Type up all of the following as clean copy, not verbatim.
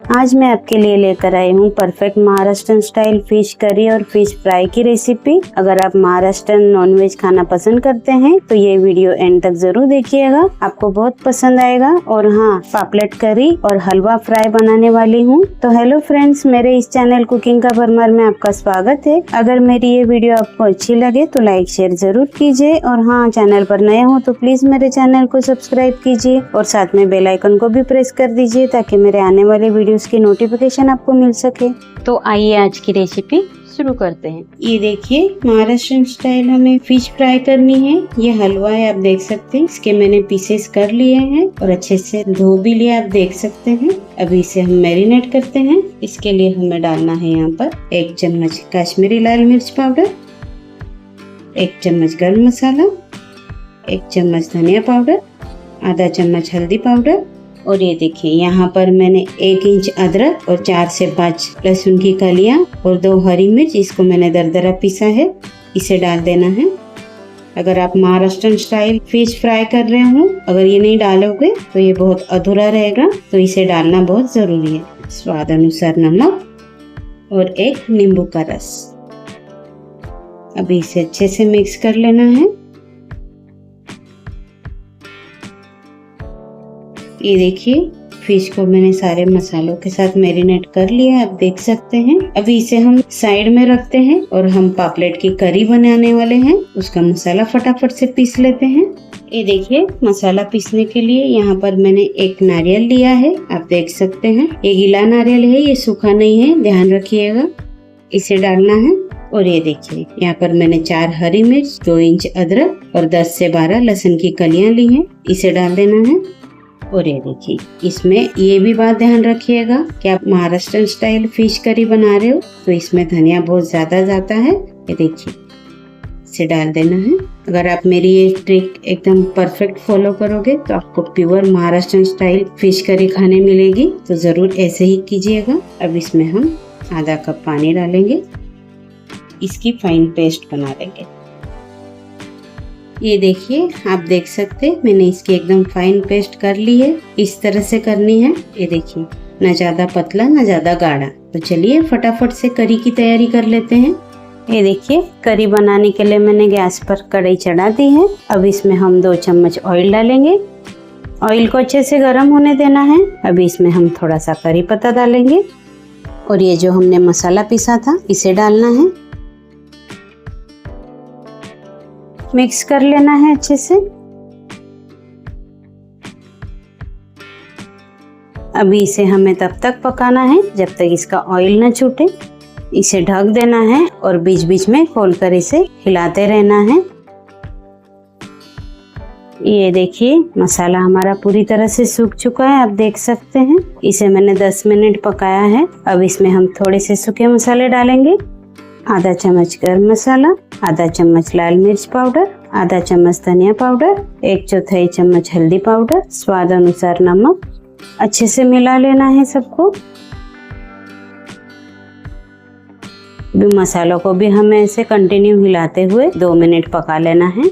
आज मैं आपके लिए लेकर आई हूँ perfect Maharashtrian style fish curry और फिश फ्राई की रेसिपी। अगर आप महाराष्ट्रन नॉनवेज खाना पसंद करते हैं तो ये वीडियो एंड तक जरूर देखिएगा, आपको बहुत पसंद आएगा। और हाँ, पापलेट करी और हलवा फ्राई बनाने वाली हूँ। तो हेलो फ्रेंड्स, मेरे इस चैनल कुकिंग का भरमार में आपका स्वागत है। अगर मेरी ये वीडियो आपको अच्छी लगे तो लाइक शेयर जरूर कीजिए, और हाँ, चैनल पर नए हो तो प्लीज मेरे चैनल को सब्सक्राइब कीजिए और साथ में बेल आइकन को भी प्रेस कर दीजिए ताकि मेरे आने वाले वीडियोस की नोटिफिकेशन आपको मिल सके। तो आइए आज की रेसिपी शुरू करते हैं। ये देखिए, महाराष्ट्रन स्टाइल हमें फिश फ्राई करनी है। ये हलवा है, आप देख सकते हैं। इसके मैंने पीसेस कर लिए हैं और अच्छे से धो भी लिया, आप देख सकते हैं। अभी इसे हम मैरिनेट करते हैं। इसके लिए हमें डालना है यहाँ पर 1 चम्मच कश्मीरी लाल मिर्च पाउडर, 1 चम्मच गरम मसाला, 1 चम्मच धनिया पाउडर, आधा चम्मच हल्दी पाउडर। और ये देखिए, यहाँ पर मैंने 1 इंच अदरक और 4 से 5 लहसुन की कलियां और 2 हरी मिर्च, इसको मैंने दरदरा पीसा है, इसे डाल देना है। अगर आप महाराष्ट्रन स्टाइल फिश फ्राई कर रहे हो, अगर ये नहीं डालोगे तो ये बहुत अधूरा रहेगा, तो इसे डालना बहुत जरूरी है। स्वाद अनुसार नमक और 1 नींबू का रस। अभी इसे अच्छे से मिक्स कर लेना है। ये देखिए, फिश को मैंने सारे मसालों के साथ मैरिनेट कर लिया है, आप देख सकते हैं। अभी इसे हम साइड में रखते हैं और हम पापलेट की करी बनाने वाले हैं। उसका मसाला फटाफट से पीस लेते हैं। ये देखिए, मसाला पीसने के लिए यहाँ पर मैंने 1 नारियल लिया है, आप देख सकते हैं। ये गीला नारियल है, ये सूखा नहीं है, ध्यान रखिएगा। इसे डालना है। और ये देखिए, यहाँ पर मैंने 4 हरी मिर्च, 2 इंच अदरक और 10 से 12 लहसुन की कलियां ली हैं, इसे डाल देना है। और ये देखिए, इसमें ये भी बात ध्यान रखिएगा कि आप महाराष्ट्रन स्टाइल फिश करी बना रहे हो तो इसमें धनिया बहुत ज्यादा जाता है। ये देखिए, इसे डाल देना है। अगर आप मेरी ये ट्रिक एकदम परफेक्ट फॉलो करोगे तो आपको pure Maharashtrian style fish curry खाने मिलेगी, तो जरूर ऐसे ही कीजिएगा। अब इसमें हम आधा कप पानी डालेंगे, इसकी फाइन पेस्ट बना लेंगे। ये देखिए, आप देख सकते हैं, मैंने इसकी एकदम फाइन पेस्ट कर ली है। इस तरह से करनी है। ये देखिए, ना ज्यादा पतला ना ज्यादा गाढ़ा। तो चलिए फटाफट से करी की तैयारी कर लेते हैं। ये देखिए, करी बनाने के लिए मैंने गैस पर कढ़ाई चढ़ा दी है। अब इसमें हम 2 चम्मच ऑयल डालेंगे। ऑयल को अच्छे से गर्म होने देना है। अभी इसमें हम थोड़ा सा करी पत्ता डालेंगे और ये जो हमने मसाला पीसा था इसे डालना है। मिक्स कर लेना है अच्छे से। अभी इसे हमें तब तक पकाना है जब तक इसका ऑयल न छूटे। इसे ढक देना है और बीच बीच में खोलकर इसे हिलाते रहना है। ये देखिए, मसाला हमारा पूरी तरह से सूख चुका है, आप देख सकते हैं। इसे मैंने 10 मिनट पकाया है। अब इसमें हम थोड़े से सूखे मसाले डालेंगे। आधा चम्मच गरम मसाला, आधा चम्मच लाल मिर्च पाउडर, आधा चम्मच धनिया पाउडर, 1/4 चम्मच हल्दी पाउडर, स्वाद अनुसार नमक। अच्छे से मिला लेना है सबको। मसालों को भी हमें ऐसे कंटिन्यू हिलाते हुए 2 मिनट पका लेना है।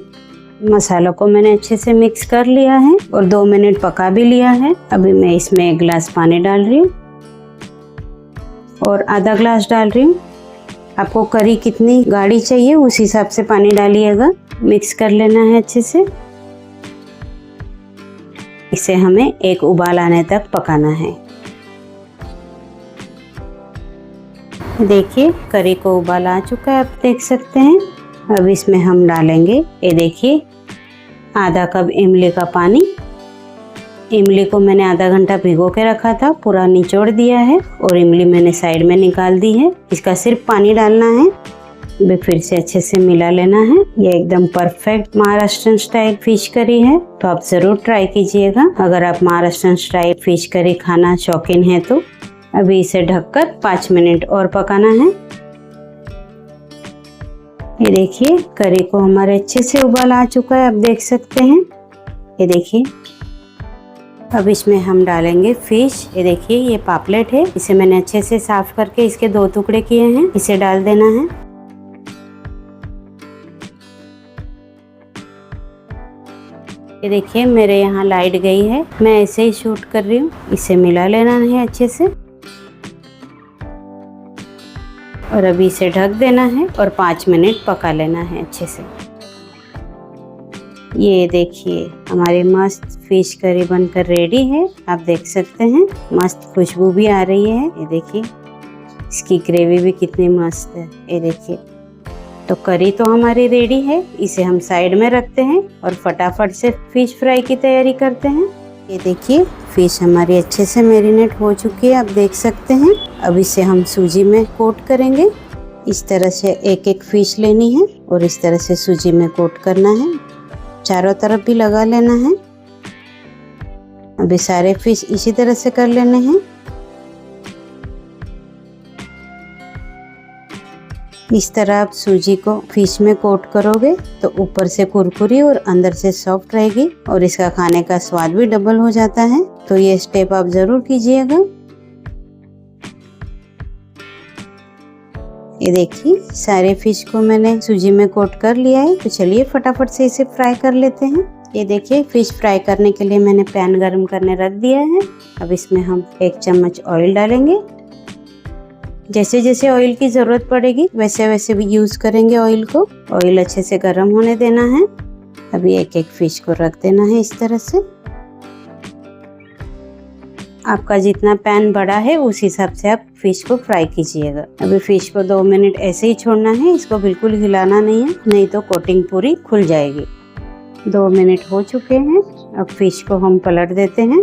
मसालों को मैंने अच्छे से मिक्स कर लिया है और 2 मिनट पका भी लिया है। अभी मैं इसमें 1 गिलास पानी डाल रही हूँ और आधा गिलास डाल रही हूँ। आपको करी कितनी गाढ़ी चाहिए उस हिसाब से पानी डालिएगा। मिक्स कर लेना है अच्छे से। इसे हमें 1 उबाल आने तक पकाना है। देखिए, करी को उबाल आ चुका है, आप देख सकते हैं। अब इसमें हम डालेंगे, ये देखिए, आधा कप इमली का पानी। इमली को मैंने आधा घंटा भिगो के रखा था, पूरा निचोड़ दिया है और इमली मैंने साइड में निकाल दी है। इसका सिर्फ पानी डालना है। फिर से अच्छे से मिला लेना है। ये एकदम perfect Maharashtrian style fish curry है, तो आप जरूर ट्राई कीजिएगा अगर आप महाराष्ट्रन स्टाइल फिश करी खाना शौकीन है तो। अभी इसे ढककर 5 मिनट और पकाना है। ये देखिए, करी को हमारे अच्छे से उबाल आ चुका है, आप देख सकते हैं। ये देखिए, अब इसमें हम डालेंगे फिश। ये देखिए, ये पापलेट है, इसे मैंने अच्छे से साफ करके इसके 2 टुकड़े किए हैं, इसे डाल देना है। ये देखिए, मेरे यहाँ लाइट गई है, मैं ऐसे ही शूट कर रही हूँ। इसे मिला लेना है अच्छे से। और अभी इसे ढक देना है और 5 मिनट पका लेना है अच्छे से। ये देखिए हमारी मस्त फिश करी बनकर रेडी है। आप देख सकते हैं मस्त खुशबू भी आ रही है। ये देखिए इसकी ग्रेवी भी कितनी मस्त है। ये देखिए तो करी तो हमारी रेडी है। इसे हम साइड में रखते हैं और फटाफट से फिश फ्राई की तैयारी करते हैं। ये देखिए फिश हमारी अच्छे से मैरिनेट हो चुकी है, आप देख सकते हैं। अब इसे हम सूजी में कोट करेंगे। इस तरह से एक एक फिश लेनी है और इस तरह से सूजी में कोट करना है। चारों तरफ भी लगा लेना है। अभी सारे फिश इसी तरह से कर लेने हैं। इस तरह आप सूजी को फिश में कोट करोगे तो ऊपर से कुरकुरी और अंदर से सॉफ्ट रहेगी और इसका खाने का स्वाद भी डबल हो जाता है। तो ये स्टेप आप जरूर कीजिएगा। ये देखिए सारे फिश को मैंने सूजी में कोट कर लिया है। तो चलिए फटाफट से इसे फ्राई कर लेते हैं। ये देखिए फिश फ्राई करने के लिए मैंने पैन गरम करने रख दिया है। अब इसमें हम 1 चम्मच ऑयल डालेंगे। जैसे जैसे ऑयल की ज़रूरत पड़ेगी वैसे वैसे भी यूज़ करेंगे ऑयल को। ऑयल अच्छे से गर्म होने देना है। अभी एक एक फिश को रख देना है इस तरह से। आपका जितना पैन बड़ा है उस हिसाब से आप फिश को फ्राई कीजिएगा। अभी फिश को 2 मिनट ऐसे ही छोड़ना है, इसको बिल्कुल हिलाना नहीं है, नहीं तो कोटिंग पूरी खुल जाएगी। 2 मिनट हो चुके हैं। अब फिश को हम पलट देते हैं।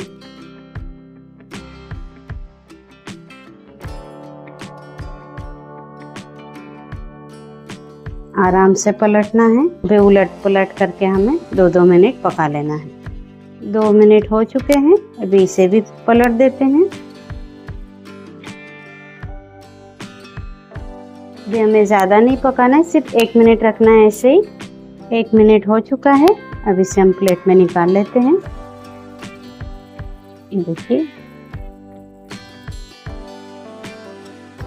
आराम से पलटना है। फिर उलट पलट करके हमें 2-2 मिनट पका लेना है। 2 मिनट हो चुके हैं। अभी इसे भी पलट देते हैं। अभी हमें ज़्यादा नहीं पकाना है, सिर्फ 1 मिनट रखना है ऐसे ही। 1 मिनट हो चुका है। अब इसे हम प्लेट में निकाल लेते हैं।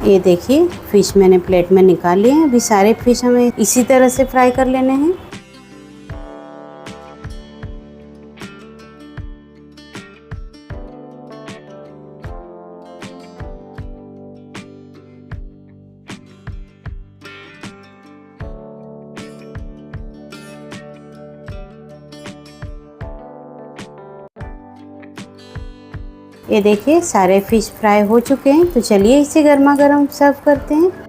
ये देखिए फिश मैंने प्लेट में निकाल लिए हैं। अभी सारे फिश हमें इसी तरह से फ्राई कर लेने हैं। ये देखिए सारे फिश फ्राई हो चुके हैं। तो चलिए इसे गर्मा गर्म सर्व करते हैं।